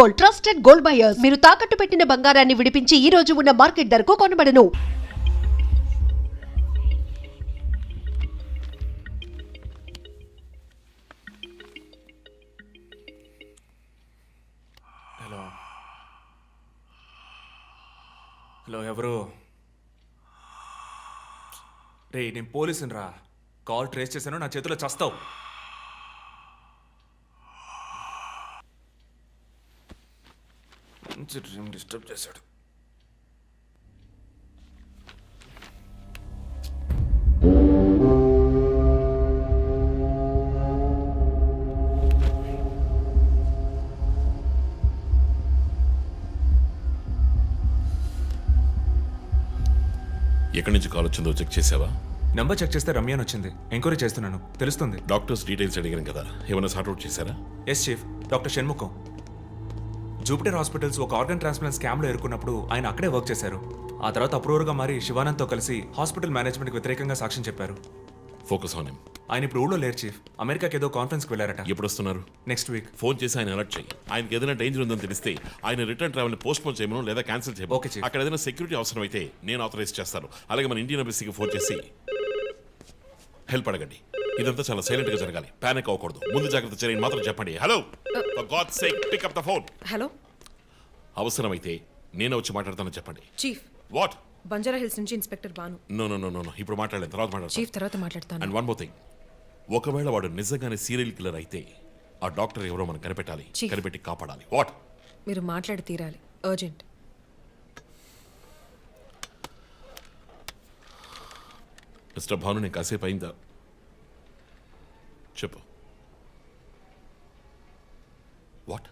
Gold, trusted gold buyers. మీరు తాకట్టు పెట్టిన బంగారాన్ని విడిపించి ఈ రోజు ఉన్న మార్కెట్ ధరకు కొనబడను. హలో హలో ఎవరు? రే నేను పోలీసుని రా. కాల్ ట్రేస్ చేశాను, నా చేతిలో చస్తావు. మంచి డ్రీమ్ డిస్టర్బ్ చేశాడు. ఎక్కడి నుంచి కాల్ వచ్చిందో చెక్ చేసావా? నంబర్ చెక్ చేస్తే రమ్య అని వచ్చింది. ఎంక్వైరీ చేస్తున్నాను, తెలుస్తుంది. డాక్టర్స్ డీటెయిల్స్ అడిగాను కదా, ఏమైనా సార్ట్అవుట్ చేశారా? Yes chief, doctor Shanmukham. Jupiter hospitals ఒక ఆర్గన్ ట్రాన్స్ప్లాంట్ స్కామ్లో ఎరుకున్నప్పుడు ఆయన అక్కడే వర్క్ చేశారు. ఆ తర్వాత అప్రూవర్గా మారి శివానంద్తో కలిసి హాస్పిటల్ మేనేజ్మెంట్కి వ్యతిరేకంగా సాక్ష్యం చెప్పారు. Focus on him. ఆయన ఇప్పుడు ఊళ్ళో లేరు చీఫ్, అమెరికాకి ఏదో కాన్ఫరెన్స్కి వెళ్ళారట. ఎప్పుడు వస్తున్నారు? Next week. ఫోన్ చేసి ఆయన అలర్ట్ చేయి. ఆయనకి ఏదైనా డేంజర్ ఉందని తెలిస్తే ఆయన రిటర్న్ ట్రావెల్ పోస్ట్ పోన్ చేయమను లేదా క్యాన్సిల్ చేయమను. Okay, chief. అక్కడ ఏదైనా సెక్యూరిటీ అవసరం అయితే నేను ఆథరైజ్ చేస్తాను. అలాగే మన ఇండియన్ ఎంబసీకి ఫోన్ చేసి హెల్ప్ అడగండి. ఇదంతా చాలా సైలెంట్ గా జరగాలి, పానిక్ అవ్వకూడదు. ముందు జాగ్రత్త చర్యని మాత్రం చెప్పండి. Hello, for God's sake pick up the phone. Hello, అవసరమైతే నేను వచ్చి మాట్లాడతానని చెప్పండి. చీఫ్. వాట్? బంజారా హిల్స్ నుంచి inspector Banu. No no no no ఇప్పుడు మాట్లాడలేదు, తర్వాత మాట్లాడతాను. చీఫ్ తర్వాత మాట్లాడతాను. అండ్ వన్ మోర్ థింగ్, ఒకవేళ వాడు నిజంగానే సీరియల్ కిల్లర్ అయితే ఆ డాక్టర్ ఎవరో మనం కనిపెట్టాలి, Chief. కనిపెట్టి కాపాడాలి. వాట్? మీరు మాట్లాడి తీరాలి, అర్జెంట్. మిస్టర్ భాను, నేను కాసేపు అయిందా? చెప్పు. What?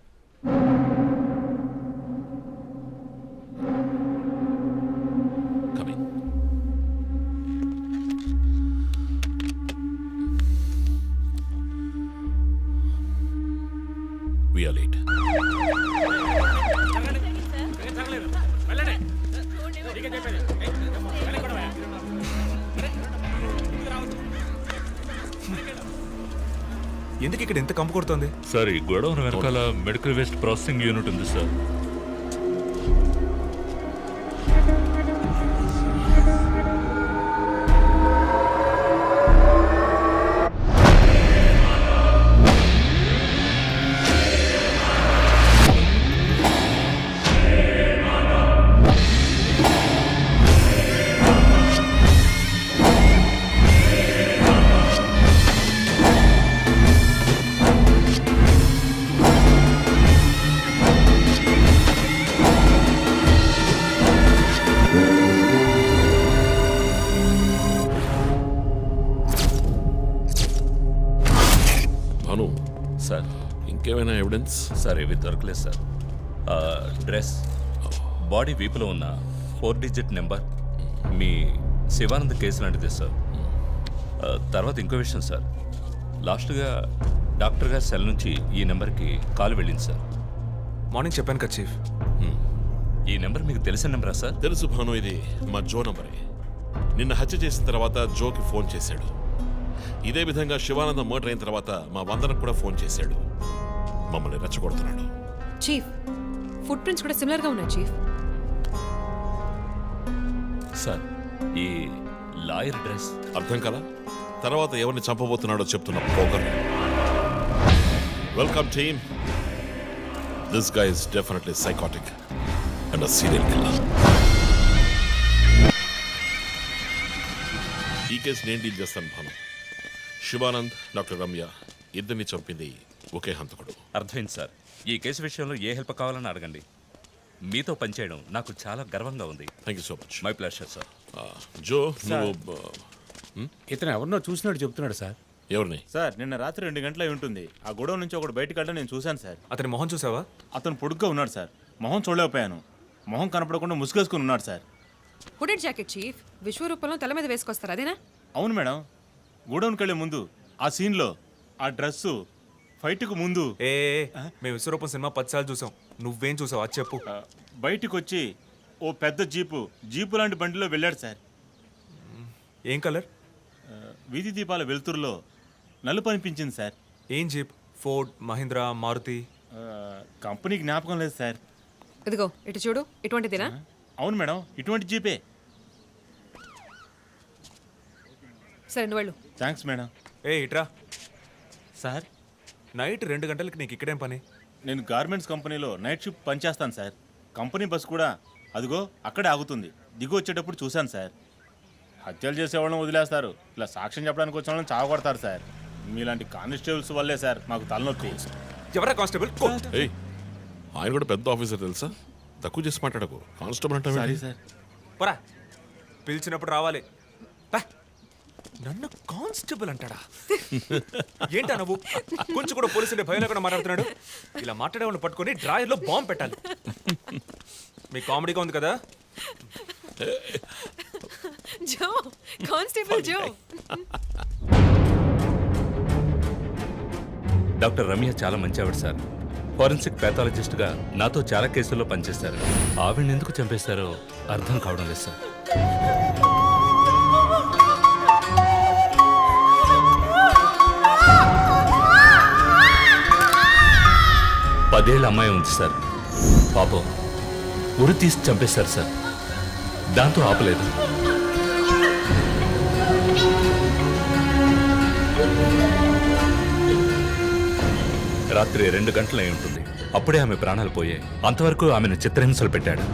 Coming. We are late. ఎందుకు ఇక్కడ ఎంత కంపు కొడుతోంది? సార్, ఈ గొడవన వెనకాల మెడికల్ వేస్ట్ ప్రాసెసింగ్ యూనిట్ ఉంది సార్. భాను, సార్ ఇంకేమైనా ఎవిడెన్స్? సార్ ఏవి దొరకలేదు సార్. డ్రెస్, బాడీ వీపులో ఉన్న 4 డిజిట్ నెంబర్ మీ శివానంద్ కేసు లాంటిదే సార్. తర్వాత ఇంకో విషయం సార్, లాస్ట్గా డాక్టర్ గారి సెల్ నుంచి ఈ నెంబర్కి కాల్ వెళ్ళింది సార్. మార్నింగ్ చెప్పాను కదా చీఫ్. ఈ నెంబర్ మీకు తెలిసిన నెంబరా సార్? తెలుసు భాను, ఇది మా జో నంబరే. నిన్న హత్య చేసిన తర్వాత జోకి ఫోన్ చేశాడు. ఇదే విధంగా శివానందం మర్డర్ అయిన తర్వాత మా వందనకు కూడా ఫోన్ చేశాడు. మమ్మల్ని రెచ్చగొడుతున్నాడు. చీఫ్, ఫుట్ ప్రింట్స్ కూడా సిమిలర్ గా ఉన్నాయి చీఫ్. సార్, ఈ లాయర్ డ్రెస్ అర్థం కదా? తర్వాత ఎవరిని చంపబోతున్నాడో చెప్తున్న poker. Welcome team. This guy is definitely psychotic and a serial killer. ఈ కేసు నేను డీల్ చేస్తాను భాను. శివానంద్, డాక్టర్ రమ్య ఇద్దరిని చంపింది ఒకే హంతకుడు. అర్థమైంది సార్. ఈ కేసు విషయంలో ఏ హెల్ప్ కావాలని అడగండి. మీతో పనిచేయడం నాకు చాలా గర్వంగా ఉంది. Thank you so much. My pleasure sir. Jo, నువ్వు ఇతను ఎవరినో చూసినట్టు చెప్తున్నాడు సార్. ఎవరిని? సార్, నిన్న రాత్రి 2 గంటల అయి ఉంటుంది. ఆ గొడవ నుంచి ఒకడు బయటకు వెళ్ళడం నేను చూశాను సార్. అతని మొహం చూసావా? అతను పొడుగ్గా ఉన్నాడు సార్. మొహం చూడలేకపోయాను. మొహం కనపడకుండా ముసుగేసుకుని ఉన్నాడు సార్. హుడెడ్ జాకెట్ చీఫ్, విశ్వరూపంలో తల మీద వేసుకొస్తారు అదేనా? అవును మేడం. గోడౌన్కి వెళ్ళే ముందు ఆ సీన్లో ఆ డ్రెస్సు ఫైట్కు ముందు ఏ మేము విశ్వరూపం సినిమా 10 సార్లు చూసాం. నువ్వేం చూసావు అది చెప్పు. బయటకు వచ్చి ఓ పెద్ద జీపు లాంటి బండిలో వెళ్ళాడు సార్. ఏం కలర్? వీధి దీపాల వెలుతురులో నలుపు అనిపించింది సార్. ఏం jeep? Ford, Mahindra, Maruti? Company జ్ఞాపకం లేదు సార్. ఇదిగో ఇటు చూడు, ఇటువంటిదేనా? అవును మేడం, ఇటువంటి జీపే. సరే నువ్వు వెళ్ళు. Thanks madam. ఏ ఇట్రా, సార్, నైట్ 2 గంటలకి నీకు ఇక్కడేం పని? నేను గార్మెంట్స్ కంపెనీలో నైట్ షిఫ్ట్ పనిచేస్తాను సార్. కంపెనీ బస్ కూడా అదిగో అక్కడే ఆగుతుంది. దిగు వచ్చేటప్పుడు చూశాను సార్. హత్యలు చేసేవాళ్ళని వదిలేస్తారు, ఇలా సాక్ష్యం చెప్పడానికి వచ్చిన వాళ్ళని చావగొడతారు సార్. మీలాంటి కానిస్టేబుల్స్ వల్లే సార్ మాకు తలనొప్పి. ఎవరా కానిస్టేబుల్? ఏయ్, ఆయన కూడా పెద్ద ఆఫీసర్ తెలుసా? తక్కువ చేసి మాట్లాడకు. కానిస్టేబుల్ అంటే సారీ సార్. పరా, పిలిచినప్పుడు రావాలి. పా. నన్ను కానిస్టేబుల్ అంటాడా? ఏంటా నువ్వు? కొంచెం కూడా పోలీసుండే భయం లేకుండా మాట్లాడుతున్నాడు. ఇలా మాట్లాడే వాళ్ళని పట్టుకొని డ్రాయర్లో బాంబు పెట్టాలి. మీ కామెడీగా ఉంది కదా? జో, కానిస్టేబుల్ జో. డాక్టర్ రమ్య చాలా మంచి ఆవిడ సార్. ఫోరెన్సిక్ ప్యాథాలజిస్ట్గా నాతో చాలా కేసుల్లో పనిచేశారు. ఆవిడని ఎందుకు చంపేశారో అర్థం కావడం లేదు సార్. పదేళ్ళ అమ్మాయి ఉంది సార్. పాపం ఉరి తీసి చంపేశారు సార్. దాంతో ఆపలేదు. రాత్రి 2 గంటలు అయి ఉంటుంది. అప్పుడే ఆమె ప్రాణాలు పోయాయి. అంతవరకు ఆమెను చిత్రహింసలు పెట్టాడు.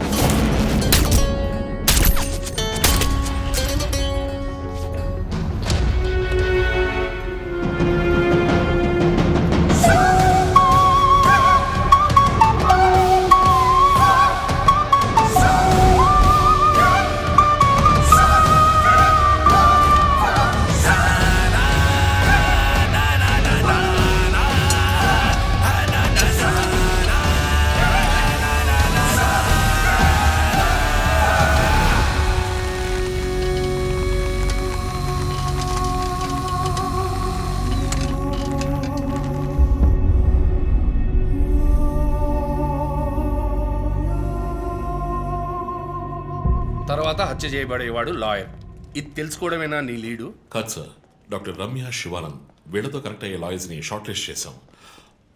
తర్వాత హత్య చేయబడేవాడు లాయర్. ఇది తెలుసుకోవడమేనా నీ లీడు? కాదు సార్, డాక్టర్ రమ్య, శివానంద్ వీళ్ళతో కనెక్ట్ అయ్యే లాయర్స్ని షార్ట్ లిస్ట్ చేశాం.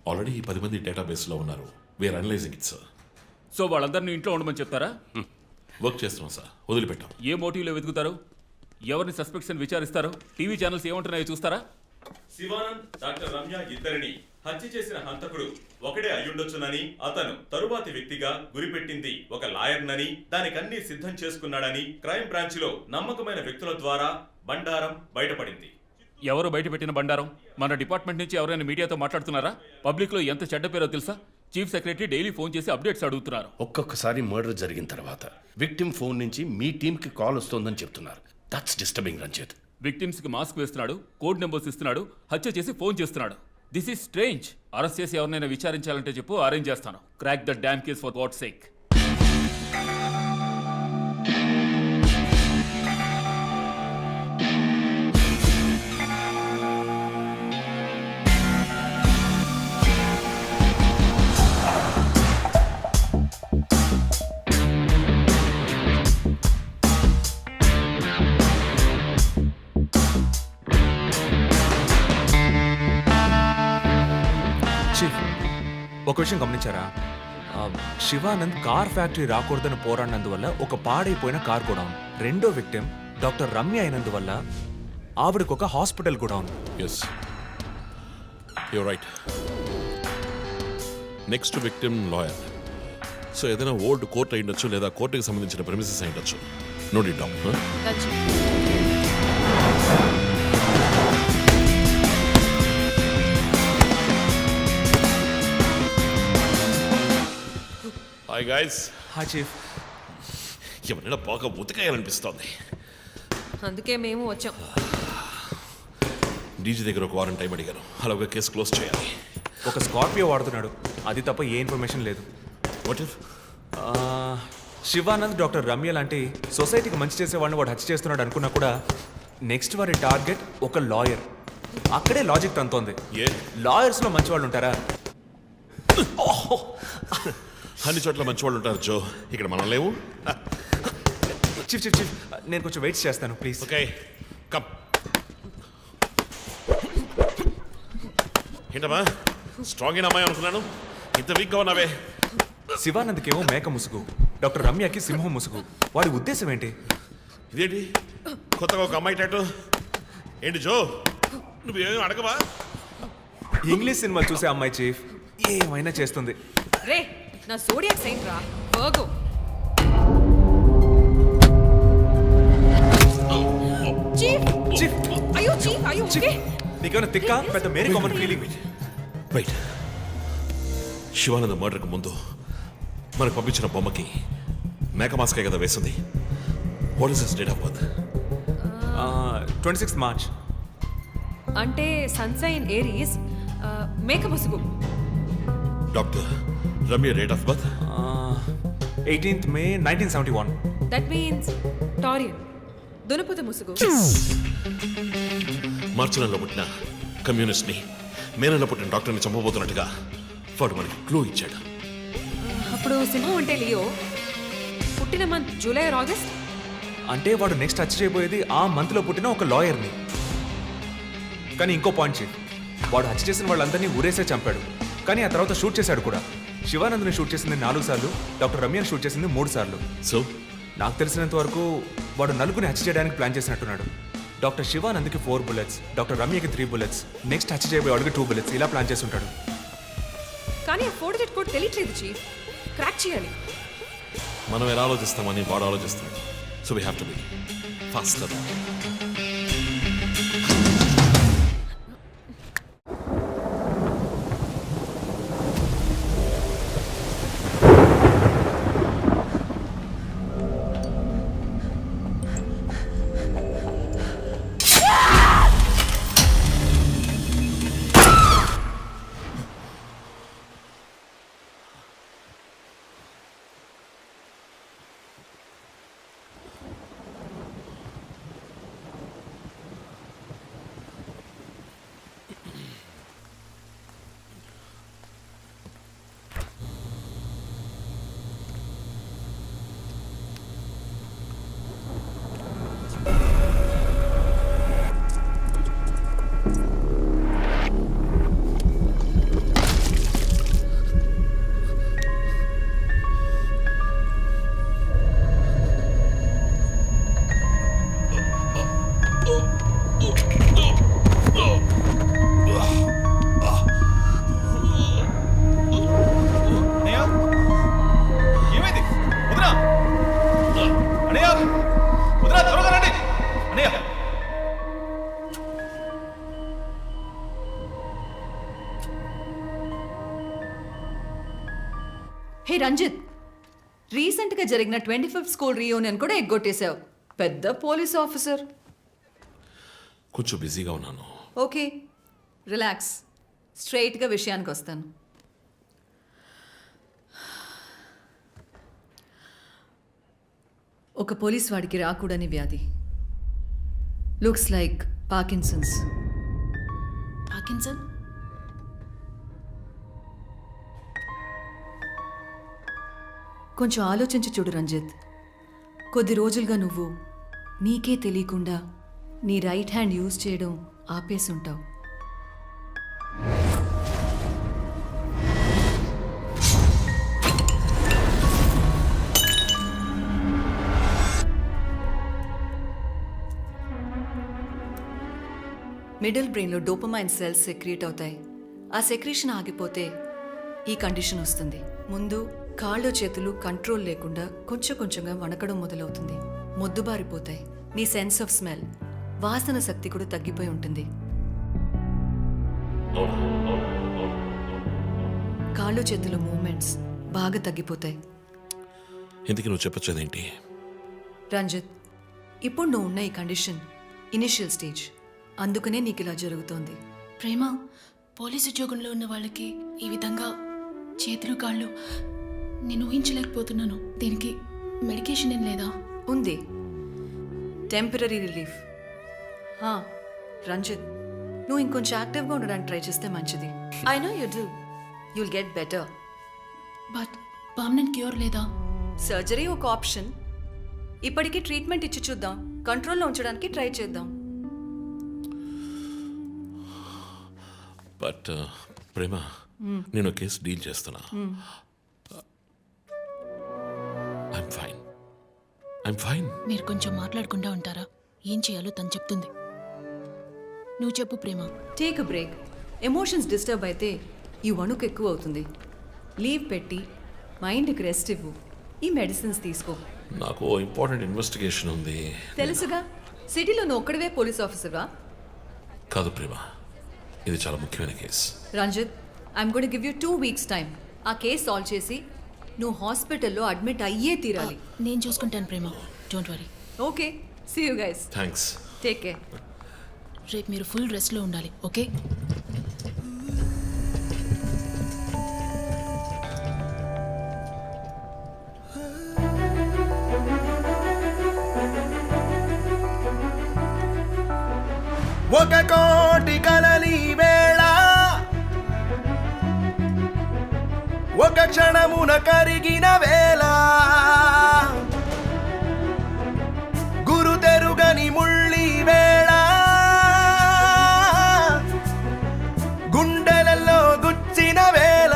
ఆల్రెడీ 10 మంది డేటాబేస్లో ఉన్నారు. We're analysing it sir. So వాళ్ళందరినీ ఇంట్లో ఉండమని చెప్తారా? వర్క్ చేస్తున్నాం సార్, వదిలిపెట్టాం. ఏ మోటివ్లో వెతుకుతారు? ఎవరిని సస్పెక్ట్స్ విచారిస్తారు? టీవీ ఛానల్స్ ఏమంటున్నాయో చూస్తారా? శివానంద్, డాక్టర్ రమ్య ఇద్దరిని హత్య చేసిన హంతకుడు ఒకడే అయ్యుండొచ్చునని, అతను తరువాతి వ్యక్తిగా గురిపెట్టింది ఒక లాయర్నని, దానికన్నీ సిద్ధం చేసుకున్నాడని క్రైమ్ బ్రాంచ్లో నమ్మకమైన వ్యక్తుల ద్వారా బండారం బయటపడింది. ఎవరు బయటపెట్టిన బండారం? మన డిపార్ట్మెంట్ నుంచి ఎవరైనా మీడియాతో మాట్లాడుతున్నారా? పబ్లిక్లో ఎంత చెడ్డ పేరో తెలుసా? చీఫ్ సెక్రటరీ డైలీ ఫోన్ చేసి అప్డేట్స్ అడుగుతున్నారు. ఒక్కొక్కసారి మర్డర్ జరిగిన తర్వాత విక్టిమ్ ఫోన్ నుంచి మీ టీంకి కాల్ వస్తోందని చెప్తున్నారు. That's disturbing Ranjith. విక్టిమ్స్ కి మాస్క్ వేస్తున్నాడు, కోడ్ నెంబర్స్ ఇస్తున్నాడు, హత్య చేసి ఫోన్ చేస్తున్నాడు. This is strange. అరెస్ట్ చేసి ఎవరినైనా విచారించాలంటే చెప్పు, అరేంజ్ చేస్తాను. Crack the damn case for God's sake. ఒక విషయం గమనించారా? శివానంద్ కార్ ఫ్యాక్టరీ రాకూడదని పోరాడినందువల్ల ఒక పాడైపోయిన కార్ కూడా ఉంది. రెండో విక్టిమ్ డాక్టర్ రమ్య అయినందువల్ల ఆవిడకు ఒక హాస్పిటల్ కూడా ఉంది. Yes, you right. Next victim lawyer. So ఏదైనా ఓల్డ్ కోర్ట్ అయి ఉండొచ్చు, లేదా కోర్టుకి సంబంధించిన ప్రెమిసెస్ అయి ఉండొచ్చు. Note it down. Hi guys. Hi chief. ఎవరైనా బాగా ఉతకాయాలనిపిస్తోంది. అందుకే మేము వచ్చాం. డీజీ దగ్గర ఒక వారం టైం అడిగాను. అలాగే కేసు క్లోజ్ చేయాలి. ఒక స్కార్పియో వాడుతున్నాడు, అది తప్ప ఏ ఇన్ఫర్మేషన్ లేదు. What if Shivanand doctor Ramya లాంటి సొసైటీకి మంచి చేసే వాళ్ళని వాడు హత్య చేస్తున్నాడు అనుకున్నా కూడా నెక్స్ట్ వారి టార్గెట్ ఒక లాయర్. అక్కడే లాజిక్ తంతోంది. లాయర్స్లో మంచి వాళ్ళు ఉంటారా? అన్ని చోట్ల మంచి వాళ్ళు ఉంటారు జో, ఇక్కడ మనం లేవు. చీఫ్ చీఫ్ చీఫ్, నేను కొంచెం వెయిట్ చేస్తాను ప్లీజ్. Okay, come. ఏంటమ్మా, స్ట్రాంగ్ అయిన అమ్మాయి అనుకున్నాను. ఇంత వీక్గా ఉన్నావే? శివానంద్కేమో మేక ముసుగు, డాక్టర్ రమ్యకి సింహం ముసుగు. వాడి ఉద్దేశం ఏంటి? ఇదేంటి కొత్తగా ఒక అమ్మాయి టాటూ? ఏంటి జో, నువ్వేమీ అడగవా? ఇంగ్లీష్ సినిమా చూసే అమ్మాయి చీఫ్ ఏమైనా చేస్తుంది. రే నా సోడియాక్ సెయింట్ రా వర్గో. చీఫ్ చీఫ్ అయ్యో చీఫ్ అయ్యో ఓకే. నీకేమైనా తిక్క పెద్ద మేరీ కామన్ ఫీలింగ్? రైట్, శివానంద మర్డర్కి ముందు మనకు పంపించిన బొమ్మకి మేక మాస్కే కదా వేసింది. What is his date of birth? 26 March. అంటే సన్సైన్ ఏరీస్ మేక ముసుగు. Doctor Ramya date of birth? 18th May 1971. That means Taurean దునపుత ముసుగు. మార్చి నెలలో పుట్టిన కమ్యూనిస్ట్ని మే నెలలో పుట్టిన డాక్టర్ని చంపబోతున్నట్టుగా వాడు మనకి క్లూ ఇచ్చాడు. అప్పుడు సింహం అంటే లియో, పుట్టిన మంత్ జూలై ఆర్ ఆగస్ట్. అంటే వాడు నెక్స్ట్ టచ్ చేయబోయేది ఆ మంత్ లో పుట్టిన ఒక లాయర్ని. కానీ ఇంకో పాయింట్ చీఫ్, వాడు హత్య చేసిన వాళ్ళందరినీ ఊరేసే చంపాడు. కానీ ఆ తర్వాత షూట్ చేశాడు కూడా. శివానంద్ని షూట్ చేసింది 4 సార్లు, డాక్టర్ రమ్యని షూట్ చేసింది 3 సార్లు. సో నాకు తెలిసినంత వరకు వాడు నలుగురిని హత్య చేయడానికి ప్లాన్ చేసినట్టున్నాడు. డాక్టర్ శివానంద్కి 4 bullets, డాక్టర్ రమ్యకి 3 bullets, నెక్స్ట్ హత్య చేయబోయేవాడికి 2 bullets, ఇలా ప్లాన్ చేసి ఉంటాడు. కానీ ఆ 4 digit కోడ్ తెలియట్లేదు చీఫ్. క్రాక్ చేయాలి. మనం ఎలా ఆలోచిస్తామని వాడు ఆలోచిస్తాడు. So we have to be faster. Hey Ranjith, రీసెంట్గా జరిగిన 25th స్కూల్ రీయూనియన్ కూడా ఎగ్గొట్టేశావు. పెద్ద పోలీస్ ఆఫీసర్. కొంచెం బిజీగా ఉన్నాను. Okay, relax. స్ట్రైట్గా విషయానికి వస్తాను. ఒక పోలీస్ వాడికి రాకూడని వ్యాధి. Looks like Parkinson's. పార్కిన్సన్? కొంచెం ఆలోచించి చూడు రంజిత్. కొద్ది రోజులుగా నువ్వు నీకే తెలియకుండా నీ రైట్ హ్యాండ్ యూజ్ చేయడం ఆపేసి ఉంటావు. మిడిల్ బ్రెయిన్లో డోపమైన్ సెల్స్ సెక్రియేట్ అవుతాయి. ఆ సెక్రీషన్ ఆగిపోతే ఈ కండిషన్ వస్తుంది. ముందు కాళ్ళు చేతులు కంట్రోల్ లేకుండా కొంచెం కొంచెంగా వణకడం మొదలవుతుంది. మొద్దుబారిపోతాయి. నీ సెన్స్ ఆఫ్ స్మెల్, వాసన శక్తి కూడా తగ్గిపోయి ఉంటుంది. కాళ్ళు చేతుల మూమెంట్స్ బాగా తగ్గిపోతాయి. ఎందుకు నువ్వు చెప్పొచ్చేదేంటి? రంజిత్, ఇప్పుడు నువ్వు ఉన్న ఈ కండిషన్ ఇనిషియల్ స్టేజ్. అందుకనే నీకు ఇలా జరుగుతోంది. ప్రేమ, పోలీస్ ఉద్యోగంలో ఉన్న వాళ్ళకి ఈ విధంగా చేతులు కాళ్ళు నేను ఊహించలేకపోతున్నాను. దీనికి మెడికేషన్ ఏం లేదా? ఉంది, టెంపరీ రిలీఫ్. రంజిత్, నువ్వు ఇంకొంచెం యాక్టివ్గా ఉండడానికి ట్రై చేస్తే మంచిది. I know you do. You'll get better. But permanent cure లేదా? సర్జరీ ఒక ఆప్షన్. ఇప్పటికీ ట్రీట్మెంట్ ఇచ్చి చూద్దాం. కంట్రోల్లో ఉంచడానికి ట్రై చేద్దాం. బట్ ప్రేమ, నేను కేసు డీల్ చేస్తున్నా. I'm fine. I'm fine. మీరు కొంచెం మాట్లాడకుండా ఉంటారా? ఏం చేయాలో తను చెప్తుంది. నువ్వు చెప్పు Prema. Take a break. Emotions disturb అయితే ఈ వణుకు ఎక్కువ అవుతుంది. లీవ్ పెట్టి మైండ్కి రెస్ట్ ఇవ్వు. ఈ మెడిసిన్స్ తీసుకో. నాకు ఇంపార్టెంట్ ఇన్వెస్టిగేషన్ ఉంది. తెలుసుగా, సిటీలో నువ్వు ఒక్కడివే పోలీస్ ఆఫీసర్వా? కాదు ప్రేమ, ఇది చాలా ముఖ్యమైన case. Ranjith, I'm going to give you 2 weeks time. ఆ కేసు సాల్వ్ చేసి నువ్వు హాస్పిటల్లో అడ్మిట్ అయ్యే తీరాలి. నేను చూసుకుంటాను Prema, don't worry. Okay, see you guys. Thanks. Take care. రేపు మీరు ఫుల్ రెస్ట్లో ఉండాలి, ఓకే? ఒక కోటి కలలి వేళ ఒక క్షణమున కరిగిన వేళ గురు తెరుగని ముళ్ళి వేళ గుండెలలో గుచ్చిన వేళ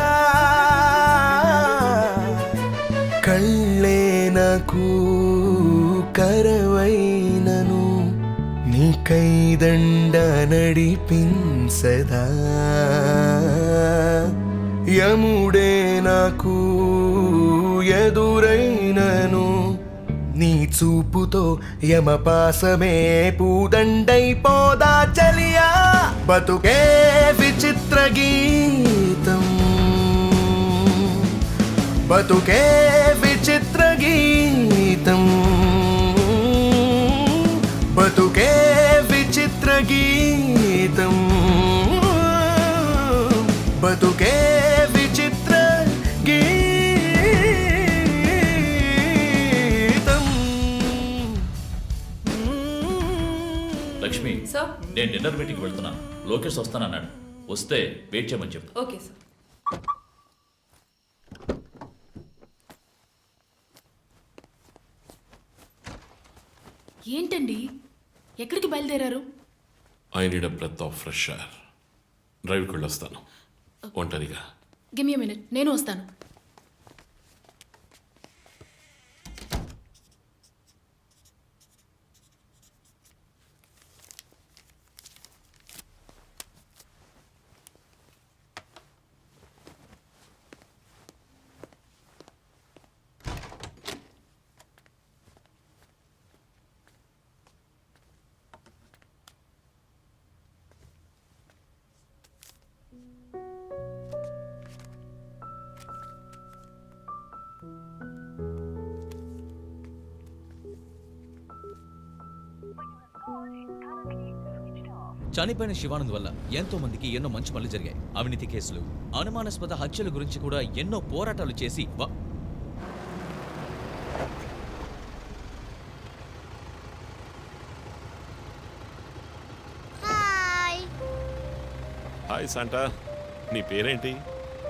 కళ్ళే నాకు కరవైనను నీ కైదండ నడిపింసదా యముడే నాకు ఎదురైనను నీ చూపుతో యమపాసమే పూదండైపోదా చలియా బతుకే విచిత్ర గీతం బతుకే విచిత్ర గీతం బతుకే విచిత్ర గీతం బతుకే విచిత్ర గీతం. లక్ష్మి, సార్. నేను డిన్నర్ మీటింగ్కి వెళ్తున్నాను. లోకేష్ వస్తానన్నాడు. వస్తే వెయిట్ చేయమని చెప్పు. Okay sir. ఏంటండి, ఎక్కడికి బయలుదేరారు? I need a breath of fresh air. డ్రైవ్కి వెళ్ళొస్తాను ఒంటరిగా. గివ్ మీ మినిట్, నేను వస్తాను. చనిపోయిన శివానంద్ వల్ల ఎంతో మందికి ఎన్నో మంచి పనులు జరిగాయి. అవినీతి కేసులు, అనుమానాస్పద హత్యల గురించి కూడా ఎన్నో పోరాటాలు చేసి హాయ్ శాంటా, నీ పేరేంటి?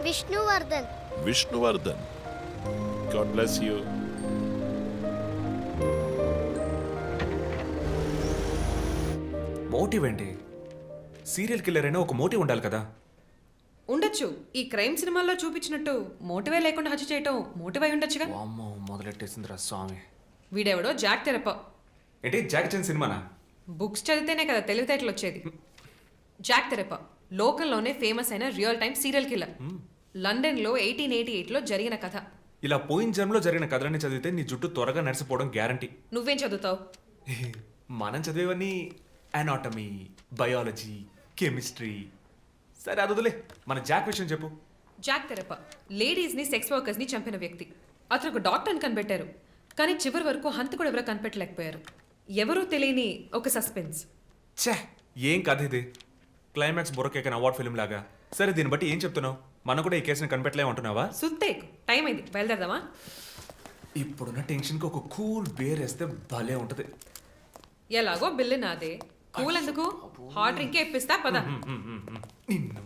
Vishnuvardhan. Vishnuvardhan. God bless you. Motive ఏంటి? సీరియల్ కిల్లర్ అయినా ఒక మోటివ్ ఉండాలి కదా. ఉండొచ్చు. ఈ క్రైమ్ సినిమాల్లో చూపించినట్టు మోటివే లేకుండా హత్య చేయటం మోటివ్ అయి ఉండొచ్చుగా. అమ్మో, మొదలెట్టేసిందిరా స్వామి. వీడెవడో జాక్ తెరప. ఏంటి, జాక్ చాన్ సినిమానా? బుక్స్ చదివితేనే కదా తెలివితేటలు వచ్చేది. జాక్ తెరప లోకంలోనే ఫేమస్ అయిన రియల్ టైమ్ సీరియల్ కిల్లర్. లండన్లో 1888లో జరిగిన కథ. ఇలా పోయిన జన్మలో జరిగిన కథలన్నీ చదివితే నీ జుట్టు త్వరగా నడిసిపోవడం గ్యారంటీ. నువ్వేం చదువుతావు? మనం చదివేవన్నీ అనాటమీ, బయాలజీ, కెమిస్ట్రీ. సరే అదులే, మన జాక్ విషయం చెప్పు. జాక్ తెరప లేడీస్ని, సెక్స్ వర్కర్స్ని చంపిన వ్యక్తి. అతను ఒక డాక్టర్ని కనిపెట్టారు, కానీ చివరి వరకు హంతకుడు ఎవరో కనిపెట్టలేకపోయారు. ఎవరూ తెలియని ఒక సస్పెన్స్. ఛే, ఏం కథ ఇది? క్లైమాక్స్ బొరకేకన్ అవార్డ్ ఫిల్మ్ లాగా. సరే, దీన్ని బట్టి ఏం చెప్తున్నావు? మనం కూడా ఈ కేసుని కనిపెట్టలేమంటున్నావా? సుత్తేకు టైం అయింది, బయలుదేరదామా? ఇప్పుడున్న టెన్షన్కి ఒక కూల్ బేర్ వేస్తే భలే ఉంటుంది. ఎలాగో బిల్లు నాదే. కూల్ ఎందుకు? హాట్ డ్రింకే ఇప్పిస్తా పద. నిన్ను